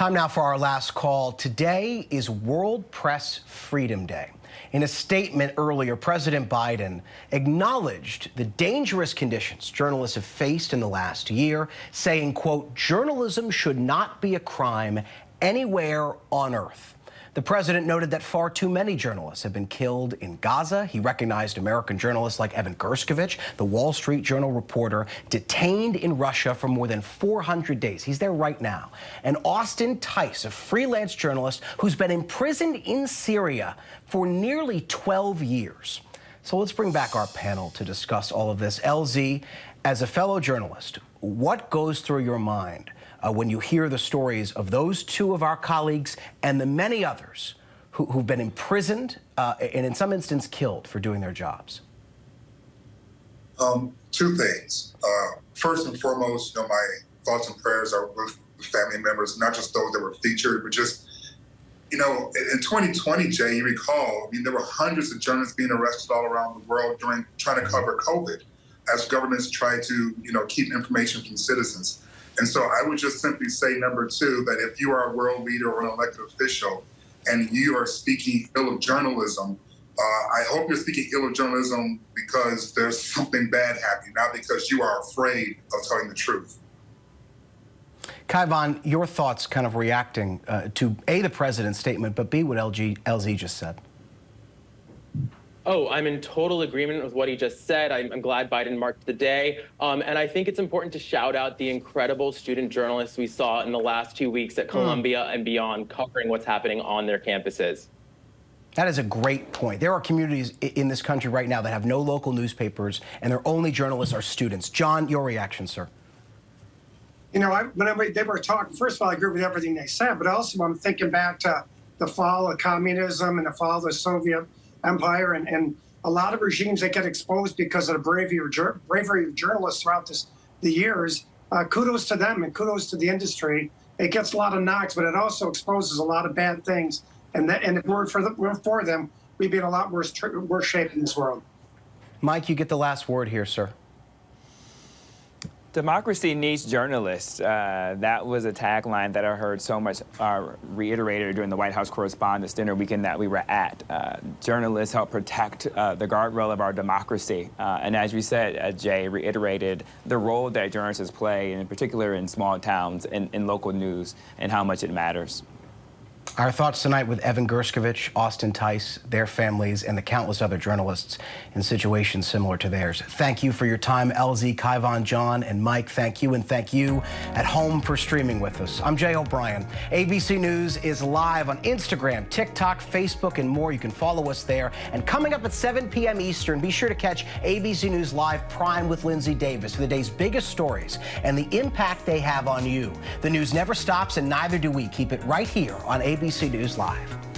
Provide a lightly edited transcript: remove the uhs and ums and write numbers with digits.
Time now for our last call. Today is World Press Freedom Day. In a statement earlier, President Biden acknowledged the dangerous conditions journalists have faced in the last year, saying, quote, journalism should not be a crime anywhere on earth. The president noted that far too many journalists have been killed in Gaza. He recognized American journalists like Evan Gershkovich, the Wall Street Journal reporter, detained in Russia for more than 400 days. He's there right now. And Austin Tice, a freelance journalist who's been imprisoned in Syria for nearly 12 years. So let's bring back our panel to discuss all of this. LZ, as a fellow journalist, what goes through your mind when you hear the stories of those two of our colleagues and the many others who've been imprisoned and in some instance killed for doing their jobs? Two things. First and foremost, my thoughts and prayers are with the family members, not just those that were featured, but just, in 2020, Jay, you recall, there were hundreds of journalists being arrested all around the world trying to cover COVID as governments try to, keep information from citizens. And so I would just simply say, number two, that if you are a world leader or an elected official and you are speaking ill of journalism, I hope you're speaking ill of journalism because there's something bad happening, not because you are afraid of telling the truth. Kaivan, your thoughts kind of reacting to A, the president's statement, but B, what LZ just said. Oh, I'm in total agreement with what he just said. I'm glad Biden marked the day. And I think it's important to shout out the incredible student journalists we saw in the last 2 weeks at Columbia and beyond, covering what's happening on their campuses. That is a great point. There are communities in this country right now that have no local newspapers, and their only journalists are students. John, your reaction, sir. Whenever they were talking, first of all, I agree with everything they said, but also I'm thinking back to the fall of communism and the fall of the Soviet Empire, and a lot of regimes that get exposed because of the bravery of journalists throughout the years. Kudos to them and kudos to the industry. It gets a lot of knocks, but it also exposes a lot of bad things. And if we're for them, we'd be in a lot worse shape in this world. Mike, you get the last word here, sir. Democracy needs journalists. That was a tagline that I heard so much reiterated during the White House Correspondents' Dinner weekend that we were at. Journalists help protect the guardrail of our democracy. And as you said, Jay reiterated the role that journalists play, in particular in small towns and in local news, and how much it matters. Our thoughts tonight with Evan Gershkovich, Austin Tice, their families, and the countless other journalists in situations similar to theirs. Thank you for your time, LZ, Kaivan, John, and Mike. Thank you, and thank you at home for streaming with us. I'm Jay O'Brien. ABC News is live on Instagram, TikTok, Facebook, and more. You can follow us there. And coming up at 7 p.m. Eastern, be sure to catch ABC News Live Prime with Linsey Davis for the day's biggest stories and the impact they have on you. The news never stops, and neither do we. Keep it right here on ABC News Live.